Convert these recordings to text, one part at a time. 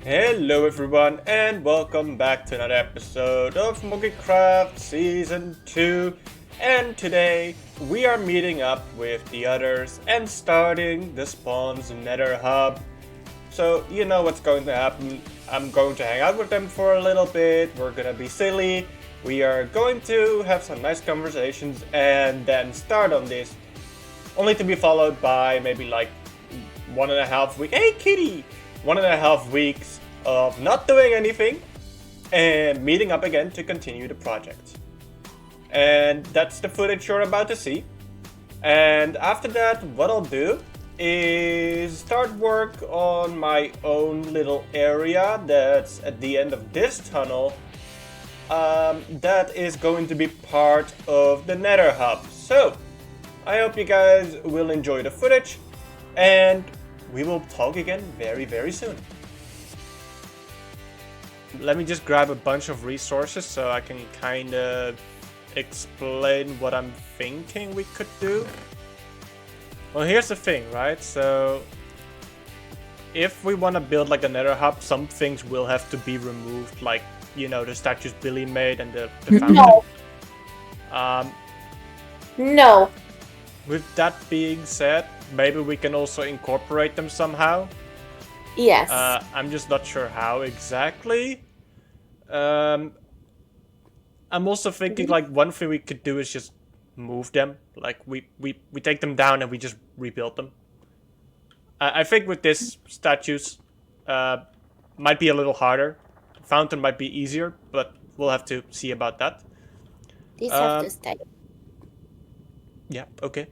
Hello everyone and welcome back to another episode of Moggycraft Season 2, and today we are meeting up with the others and starting the Spawn's Nether Hub. So you know what's going to happen. I'm going to hang out with them for a little bit, we're gonna be silly, we are going to have some nice conversations and then start on this. Only to be followed by maybe like 1.5 weeks. Hey kitty! 1.5 weeks of not doing anything and meeting up again to continue the project. And that's the footage you're about to see. And after that, what I'll do is start work on my own little area that's at the end of this tunnel. That is going to be part of the Nether Hub. So, I hope you guys will enjoy the footage and we will talk again very, very soon. Let me just grab a bunch of resources so I can kind of explain what I'm thinking we could do. Well, here's the thing, right? So, if we want to build like a Nether Hub, some things will have to be removed, like, you know, the statues Billy made and the fountain. No. No. With that being said, maybe we can also incorporate them somehow. Yes. I'm just not sure how exactly. I'm also thinking like one thing we could do is just move them. Like we take them down and we just rebuild them. I think with this statues might be a little harder. Fountain might be easier, but we'll have to see about that. These have to stay. Yeah, okay.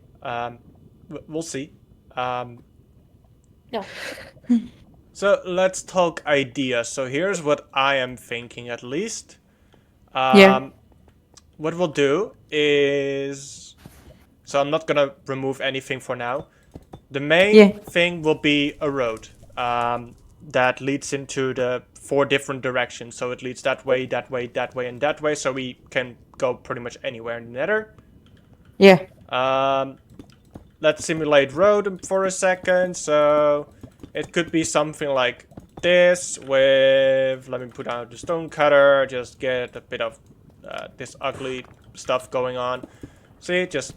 We'll see. No. So let's talk ideas. So here's what I am thinking, at least. Yeah. What we'll do is... So I'm not gonna remove anything for now. The main thing will be a road that leads into the 4 different directions. So it leads that way, that way, that way, and that way. So we can go pretty much anywhere in the Nether. Yeah. Let's simulate road for a second. So it could be something like this with, let me put out the stone cutter, just get a bit of this ugly stuff going on. See, just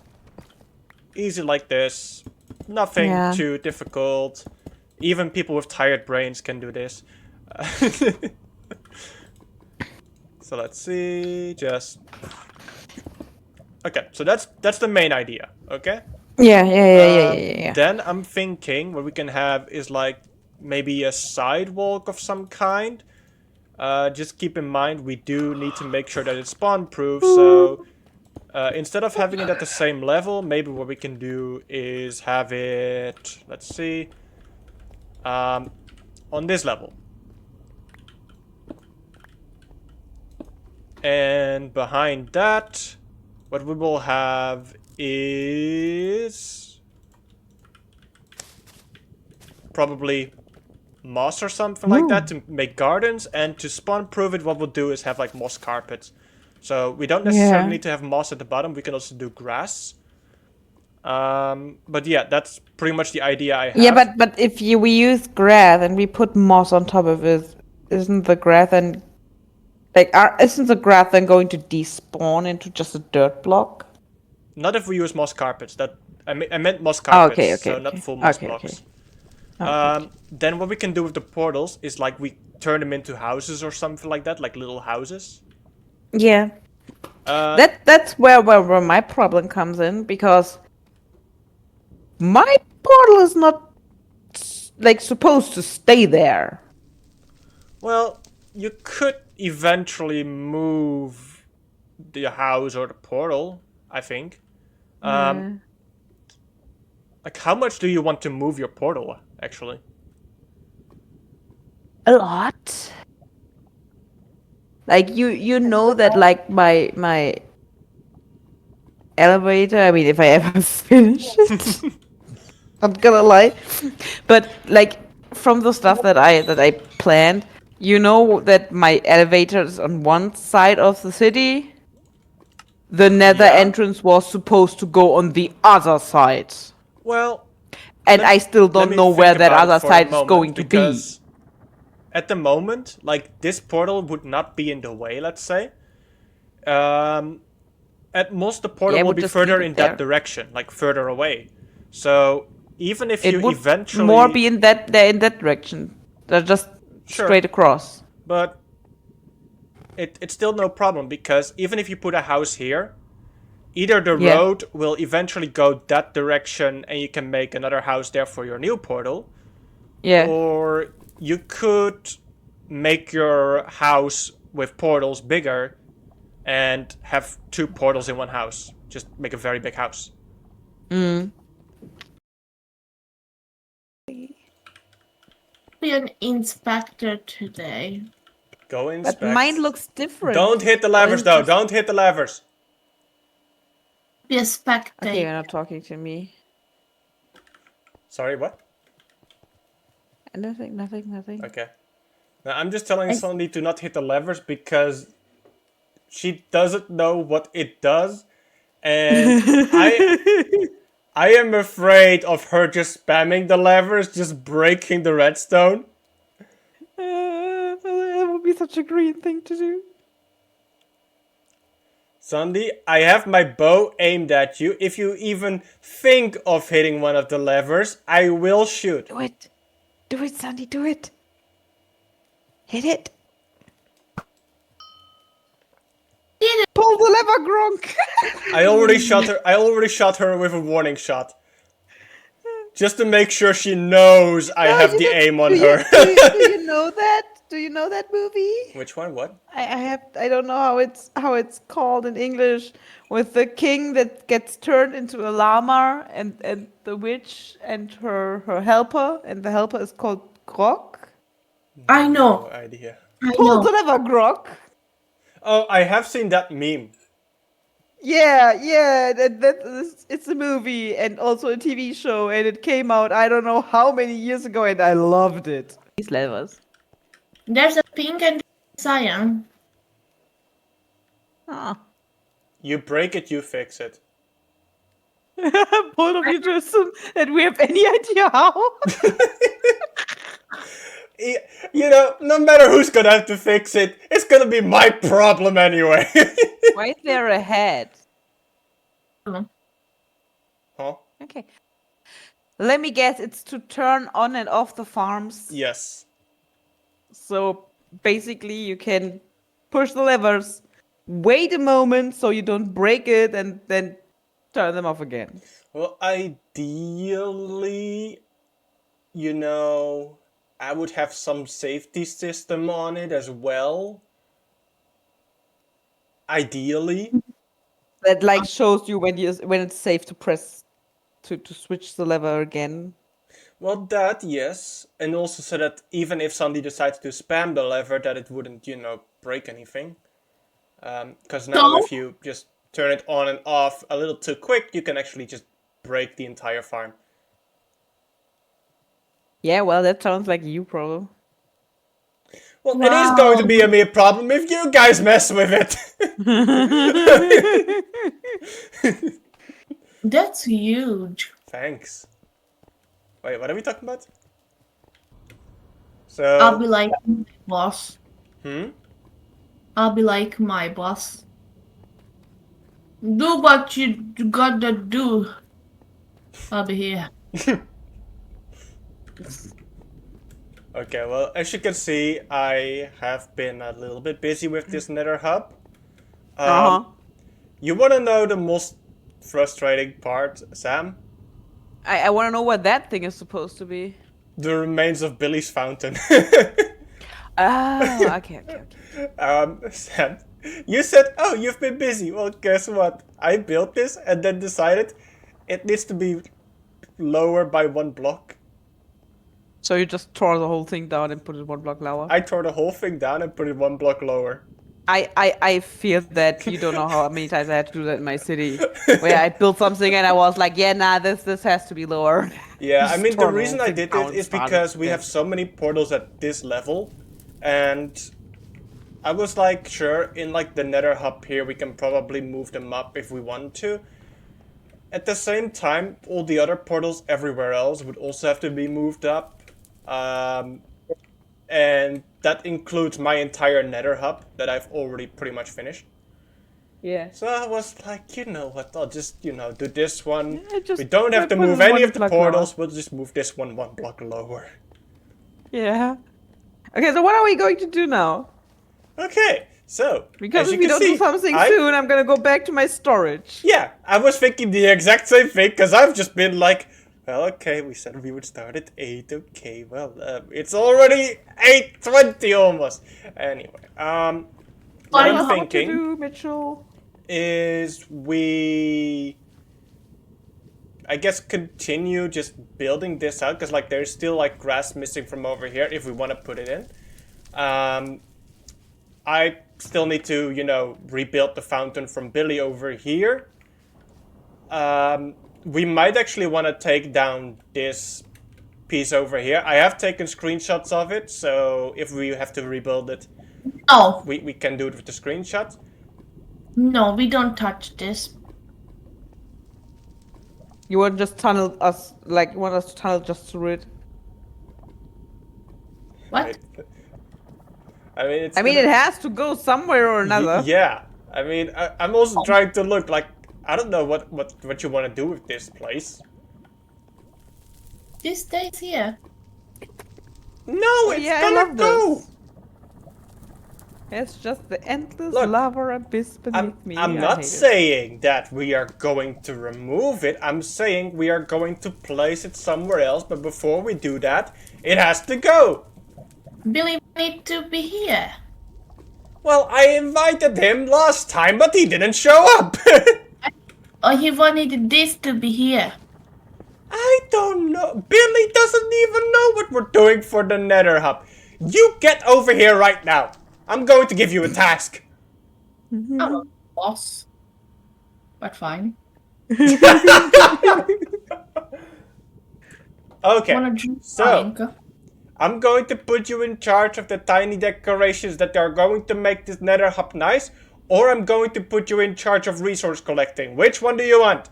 easy like this. Nothing too difficult. Even people with tired brains can do this. So let's see, just... Okay, so that's the main idea, okay? Yeah. Then I'm thinking what we can have is like maybe a sidewalk of some kind. Just keep in mind we do need to make sure that it's spawn proof. So instead of having it at the same level, maybe what we can do is have it, let's see, on this level. And behind that, what we will have is probably moss or something like that to make gardens, and to spawn proof it, what we'll do is have like moss carpets. So we don't necessarily need to have moss at the bottom, we can also do grass. But yeah, that's pretty much the idea I have. Yeah, but if we use grass and we put moss on top of it, isn't the grass then isn't the grass then going to despawn into just a dirt block? Not if we use moss carpets. That I meant moss carpets, so not full moss blocks. Then what we can do with the portals is like we turn them into houses or something like that, like little houses. Yeah. That's where my problem comes in, because my portal is not like supposed to stay there. Well, you could eventually move the house or the portal, I think. Like, how much do you want to move your portal, actually? A lot. Like, you know that, like, my elevator, I mean, if I ever finish it, I'm gonna lie. But, like, from the stuff that I planned, you know that my elevator is on one side of the city. The Nether entrance was supposed to go on the other side. Well, And I still don't know where that other side is going to be. at the moment, like, this portal would not be in the way, let's say. At most, the portal will we'll be just further keep it in there. that direction, like further away. So even if It you would eventually more be in that direction. They're just Sure. straight across. But it's still no problem, because even if you put a house here, either the Yeah. road will eventually go that direction and you can make another house there for your new portal, Yeah. or you could make your house with portals bigger and have 2 portals in one house. Just make a very big house. Mm. Be an inspector today. Go But inspect. mine looks different. Don't hit the levers though. Don't hit the levers. Be a spectator. Okay, you're not talking to me. Sorry, what? Nothing. Okay. Now I'm just telling Sandy to not hit the levers because she doesn't know what it does, and I am afraid of her just spamming the levers, just breaking the redstone. That would be such a green thing to do. Sandy, I have my bow aimed at you. If you even think of hitting one of the levers, I will shoot. Do it, Sandy, do it. Hit it. Pull the lever, Gronk. I already shot her with a warning shot. Just to make sure she knows I have the aim on her. Do you know that? Do you know that movie? Which one? What? I don't know how it's called in English, with the king that gets turned into a llama and the witch and her helper, and the helper is called Grok. I know. No idea. Pull the lever, Grok. Oh, I have seen that meme. Yeah, it's a movie and also a TV show, and it came out I don't know how many years ago, and I loved it. These levers. There's a pink and cyan. Ah. You break it, you fix it. Both of you just that we have any idea how. You know, no matter who's gonna have to fix it, it's gonna be my problem anyway. Why is there a head? Huh? Okay. Let me guess, it's to turn on and off the farms. Yes. So basically you can push the levers, wait a moment so you don't break it, and then turn them off again. Well, ideally, you know, I would have some safety system on it as well. Ideally. That like shows you when it's safe to press to switch the lever again. Well, that, yes. And also so that even if somebody decides to spam the lever, that it wouldn't, you know, break anything. Because now if you just turn it on and off a little too quick, you can actually just break the entire farm. Yeah, well, that sounds like you problem. Well, it is going to be a me problem if you guys mess with it. That's huge. Thanks. Wait, what are we talking about? So I'll be like my boss. Hmm? I'll be like my boss. Do what you gotta do. I'll be here. Okay, well, as you can see, I have been a little bit busy with this nether hub. You want to know the most frustrating part, Sam? I want to know what that thing is supposed to be. The remains of Billy's fountain. Oh, okay. Sam, you said, oh, you've been busy. Well, guess what? I built this and then decided it needs to be lower by 1 block. So you just tore the whole thing down and put it 1 block lower? I tore the whole thing down and put it 1 block lower. I feel that you don't know how many times I had to do that in my city, where I built something and I was like, yeah, nah, this has to be lower. Yeah, I Just mean, the tore reason I whole did thing it down, is started because we again. have so many portals at this level, and I was like, sure, in like the nether hub here, we can probably move them up if we want to. At the same time, all the other portals everywhere else would also have to be moved up. and that includes my entire nether hub that I've already pretty much finished. Yeah. So I was like, you know what, I'll just, do this one. Yeah, just We don't have to put it move any one of the block portals, lower. we'll just move this one block lower. Yeah. Okay, so what are we going to do now? Okay, so, Because as if you we can don't see, do something soon, I'm gonna go back to my storage. Yeah, I was thinking the exact same thing, because I've just been like, well, okay, we said we would start at 8, okay, well, it's already 8:20 almost. Anyway, what What I'm about What to thinking do, Mitchell? is we, I guess, continue just building this out, because, like, there's still, like, grass missing from over here if we want to put it in. I still need to, rebuild the fountain from Billy over here. We might actually want to take down this piece over here. I have taken screenshots of it, so if we have to rebuild it, No, we can do it with the screenshots. no, we don't touch this. You want just tunnel us, like, you want us to tunnel just through it? What? I mean, it's I mean, gonna- it has to go somewhere or another. Yeah, I mean, I'm also trying to look like, I don't know what you want to do with this place. This stays here. No, it's yeah, I gonna love go! this. It's just the endless Look, lava abyss beneath me. I'm I not hate it. saying that we are going to remove it. I'm saying we are going to place it somewhere else. But before we do that, it has to go. Billy need to be here. Well, I invited him last time, but he didn't show up. Or he wanted this to be here. I don't know. Billy doesn't even know what we're doing for the Nether Hub. You get over here right now. I'm going to give you a task. Oh, boss. But fine. Okay, Wanna drink so drink? I'm going to put you in charge of the tiny decorations that are going to make this Nether Hub nice, or I'm going to put you in charge of resource collecting. Which one do you want?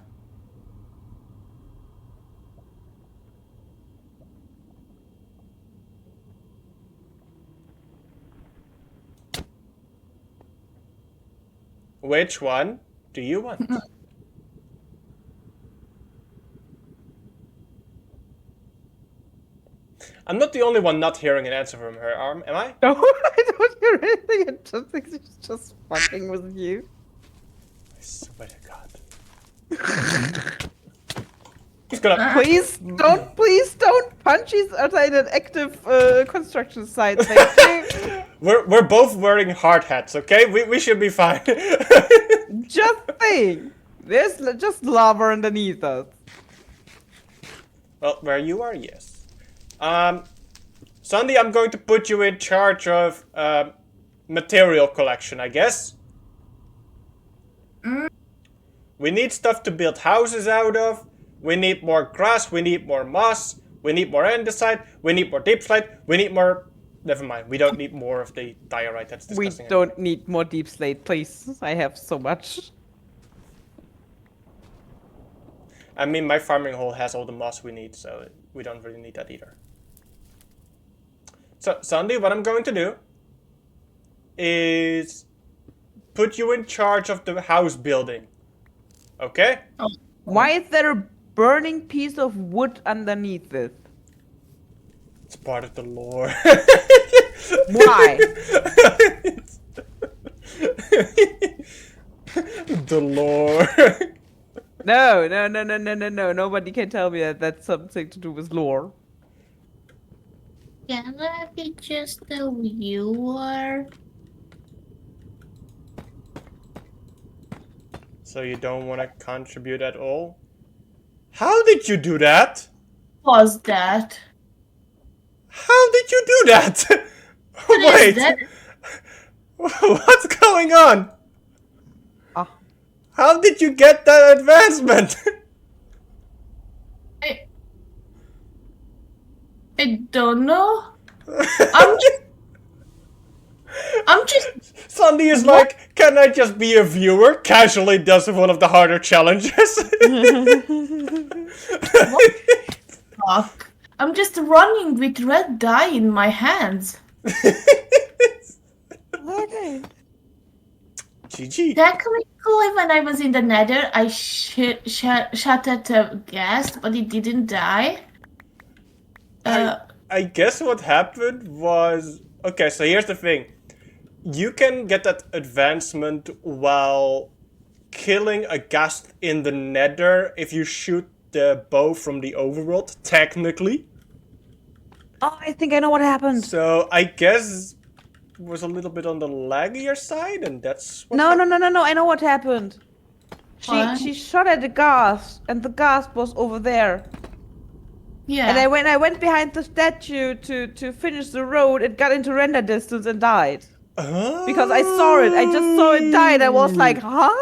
Which one do you want? I'm not the only one not hearing an answer from her, am I? No, I don't hear anything. I just think she's just fucking with you. I swear to God. He's gonna. Please don't punch. He's at an active construction site. Thank you. We're both wearing hard hats, okay? We should be fine. Just think. There's just lava underneath us. Well, where you are, yes. Sandy, I'm going to put you in charge of material collection, I guess. We need stuff to build houses out of. We need more grass. We need more moss. We need more andesite. We need more deep slate. We need more. Never mind. We don't need more of the diorite. That's We disgusting. don't need more deep slate, please. I have so much. I mean, my farming hole has all the moss we need, so we don't really need that either. So, Sandy, what I'm going to do is put you in charge of the house building. Okay? Why is there a burning piece of wood underneath it? It's part of the lore. Why? The lore. No. Nobody can tell me that that's something to do with lore. Can I be just a viewer? So you don't want to contribute at all? How did you do that? Was that? How did you do that? What is Wait. that? What's going on? Ah. How did you get that advancement? I don't know. I'm just Sandy is like, can I just be a viewer? Casually does one of the harder challenges. fuck. I'm just running with red dye in my hands. Okay. GG. Technically, when I was in the nether, I shot at a ghast, but it didn't die. I I guess what happened was, okay, so here's the thing. You can get that advancement while killing a ghast in the nether if you shoot the bow from the overworld, technically. Oh, I think I know what happened. So I guess it was a little bit on the laggier side, and that's what No, happened. no. I know what happened. What? She shot at the ghast, and the ghast was over there. And Yeah. when I went behind the statue to finish the road, it got into render distance and died. Because I saw it. I just saw it die, and I was like, huh?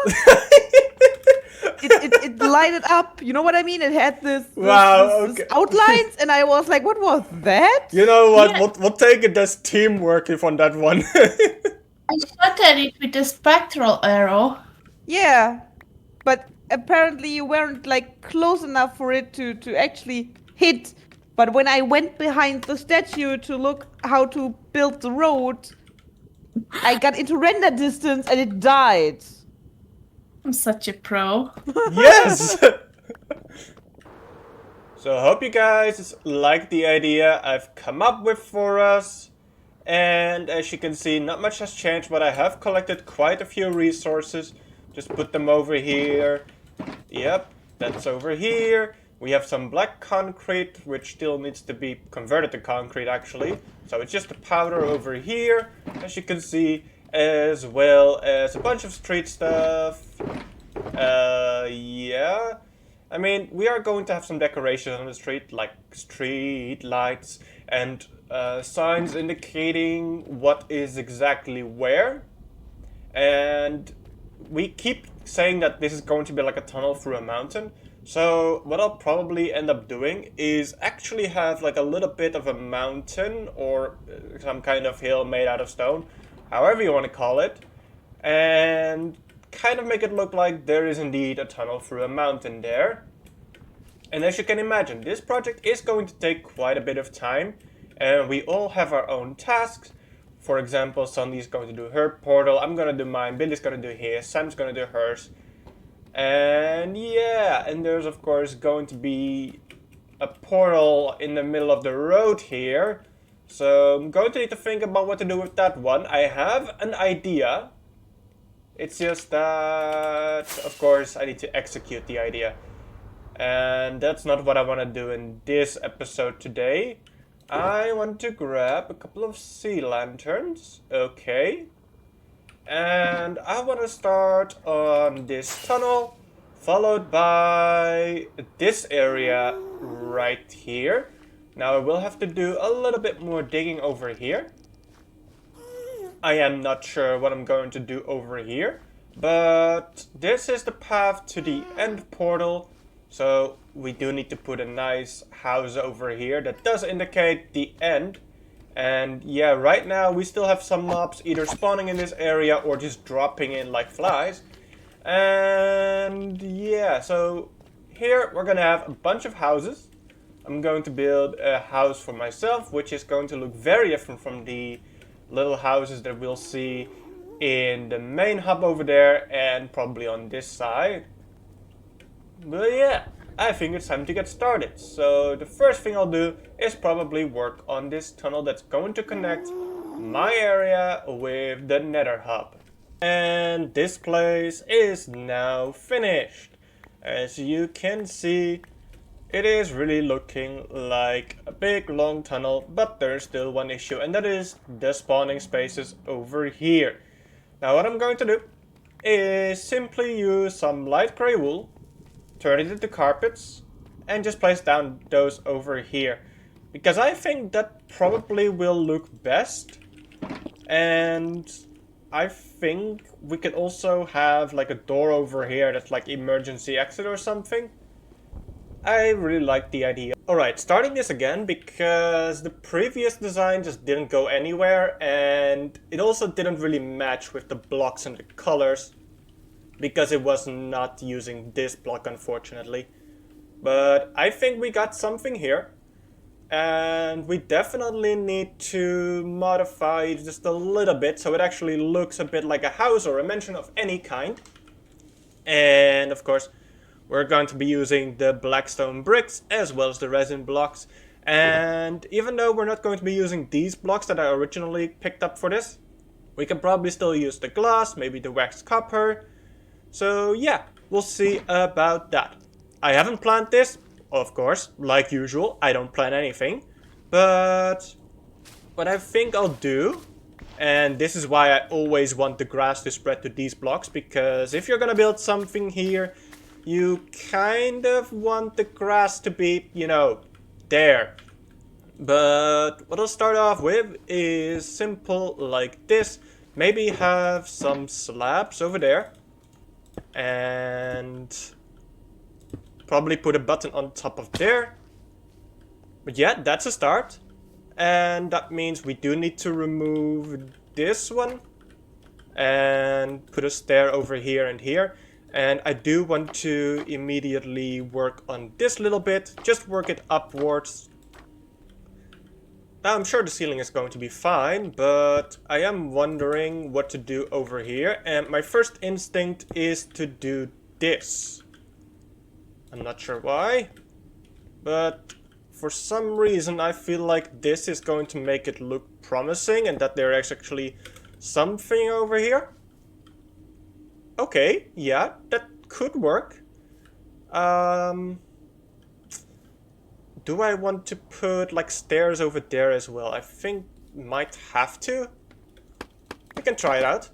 It lighted up. You know what I mean? It had this Wow, this okay. outlines, and I was like, what was that? You know what? Yeah. We'll take it as teamwork if on that one. I shot at it with a spectral arrow. Yeah, but apparently you weren't like close enough for it to actually hit. But when I went behind the statue to look how to build the road, I got into render distance and it died. I'm such a pro. Yes! So I hope you guys like the idea I've come up with for us. And as you can see, not much has changed, but I have collected quite a few resources. Just put them over here. Yep, that's over here. We have some black concrete, which still needs to be converted to concrete actually. So it's just the powder over here, as you can see, as well as a bunch of street stuff. Yeah. I mean, we are going to have some decorations on the street, like street lights and signs indicating what is exactly where. And we keep saying that this is going to be like a tunnel through a mountain. So what I'll probably end up doing is actually have like a little bit of a mountain or some kind of hill made out of stone, however you want to call it, and kind of make it look like there is indeed a tunnel through a mountain there. And as you can imagine, this project is going to take quite a bit of time, and we all have our own tasks. For example, Sandy's going to do her portal, I'm going to do mine, Billy's going to do his, Sam's going to do hers. And yeah, and there's of course going to be a portal in the middle of the road here. So I'm going to need to think about what to do with that one. I have an idea. It's just that, of course, I need to execute the idea. And that's not what I want to do in this episode today. I want to grab a couple of sea lanterns. Okay. And I want to start on this tunnel, followed by this area right here. Now I will have to do a little bit more digging over here. I am not sure what I'm going to do over here, but this is the path to the end portal. So we do need to put a nice house over here that does indicate the end. And yeah, right now we still have some mobs either spawning in this area or just dropping in like flies. And yeah, so here we're gonna have a bunch of houses. I'm going to build a house for myself, which is going to look very different from the little houses that we'll see in the main hub over there and probably on this side. But yeah, I think it's time to get started. So the first thing I'll do is probably work on this tunnel that's going to connect my area with the Nether hub. And this place is now finished. As you can see, it is really looking like a big long tunnel, but there's still one issue, and that is the spawning spaces over here. Now what I'm going to do is simply use some light gray wool, turn it into carpets, and just place down those over here. Because I think that probably will look best. And I think we could also have like a door over here that's like emergency exit or something. I really like the idea. Alright, starting this again because the previous design just didn't go anywhere and it also didn't really match with the blocks and the colors because it was not using this block unfortunately. But I think we got something here And we definitely need to modify it just a little bit so it actually looks a bit like a house or a mansion of any kind. And of course, we're going to be using the blackstone bricks as well as the resin blocks. And even though we're not going to be using these blocks that I originally picked up for this, we can probably still use the glass, maybe the waxed copper. So yeah, we'll see about that. I haven't planned this, of course, like usual, I don't plan anything. But what I think I'll do, and this is why I always want the grass to spread to these blocks, because if you're gonna build something here, you kind of want the grass to be, you know, there. But what I'll start off with is simple like this. Maybe have some slabs over there. And probably put a button on top of there. But yeah, that's a start. And that means we do need to remove this one. And put a stair over here and here. And I do want to immediately work on this little bit. Just work it upwards. Now, I'm sure the ceiling is going to be fine, but I am wondering what to do over here. And my first instinct is to do this. I'm not sure why, but for some reason I feel like this is going to make it look promising and that there is actually something over here. Okay, yeah, that could work. Do I want to put like stairs over there as well? I think might have to. We can try it out.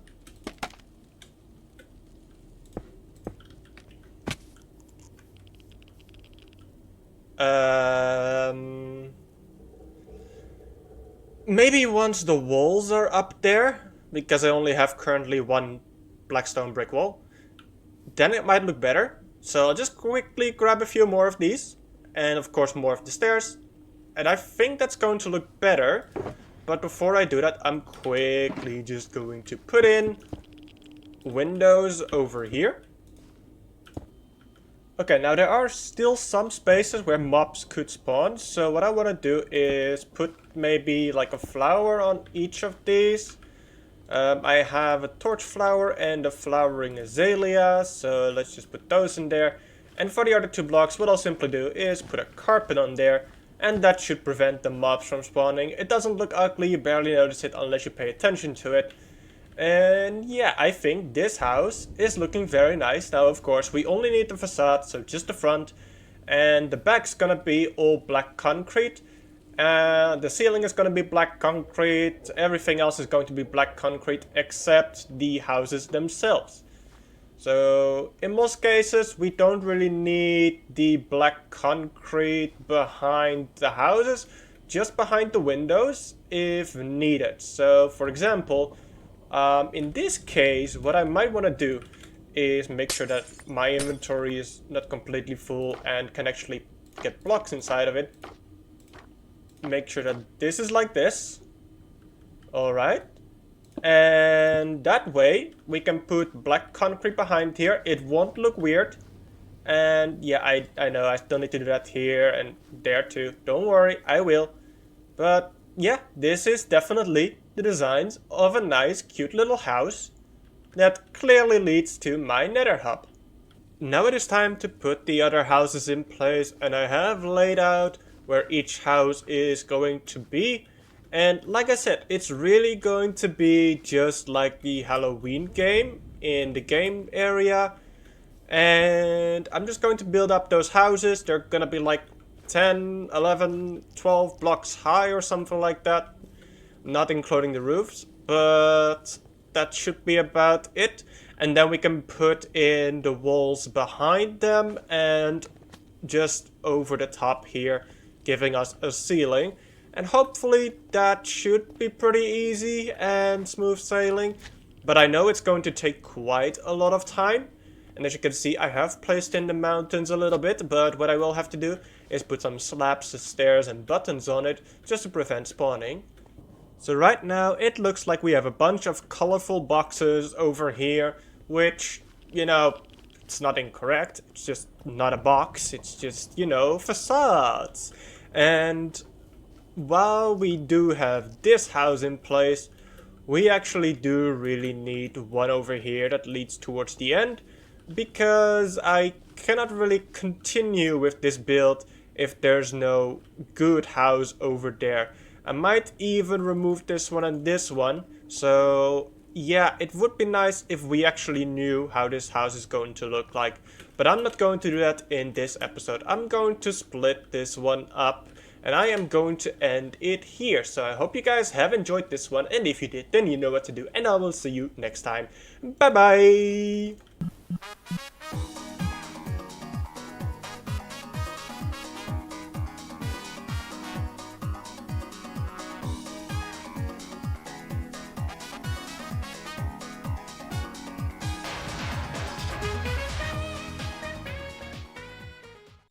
Maybe once the walls are up there, because I only have currently one blackstone brick wall, then it might look better. So I'll just quickly grab a few more of these. And of course more of the stairs. And I think that's going to look better. But before I do that, I'm quickly just going to put in windows over here. Okay, now there are still some spaces where mobs could spawn. So what I want to do is put maybe like a flower on each of these. I have a torch flower and a flowering azalea. So let's just put those in there. And for the other two blocks, what I'll simply do is put a carpet on there, and that should prevent the mobs from spawning. It doesn't look ugly, you barely notice it unless you pay attention to it. And yeah, I think this house is looking very nice. Now, of course, we only need the facade, so just the front. And the back's gonna be all black concrete. The ceiling is gonna be black concrete. Everything else is going to be black concrete except the houses themselves. So, in most cases, we don't really need the black concrete behind the houses, just behind the windows if needed. So, for example, in this case, what I might want to do is make sure that my inventory is not completely full and can actually get blocks inside of it. Make sure that this is like this. Alright. And that way we can put black concrete behind here. It won't look weird. And yeah, I know I still need to do that here and there too. Don't worry, I will. But yeah, this is definitely the designs of a nice cute little house that clearly leads to my nether hub. Now it is time to put the other houses in place, and I have laid out where each house is going to be. And like I said, it's really going to be just like the Halloween game in the game area. And I'm just going to build up those houses. They're gonna be like 10, 11, 12 blocks high or something like that. Not including the roofs, but that should be about it. And then we can put in the walls behind them and just over the top here, giving us a ceiling. And hopefully that should be pretty easy and smooth sailing. But I know it's going to take quite a lot of time. And as you can see, I have placed in the mountains a little bit. But what I will have to do is put some slabs, stairs and buttons on it just to prevent spawning. So right now it looks like we have a bunch of colorful boxes over here. Which, you know, it's not incorrect. It's just not a box. It's just, you know, facades. And while we do have this house in place, we actually do really need one over here that leads towards the end, because I cannot really continue with this build if there's no good house over there. I might even remove this one and this one, so yeah, it would be nice if we actually knew how this house is going to look like. But I'm not going to do that in this episode. I'm going to split this one up, and I am going to end it here. So I hope you guys have enjoyed this one, and if you did, then you know what to do, and I will see you next time. Bye bye!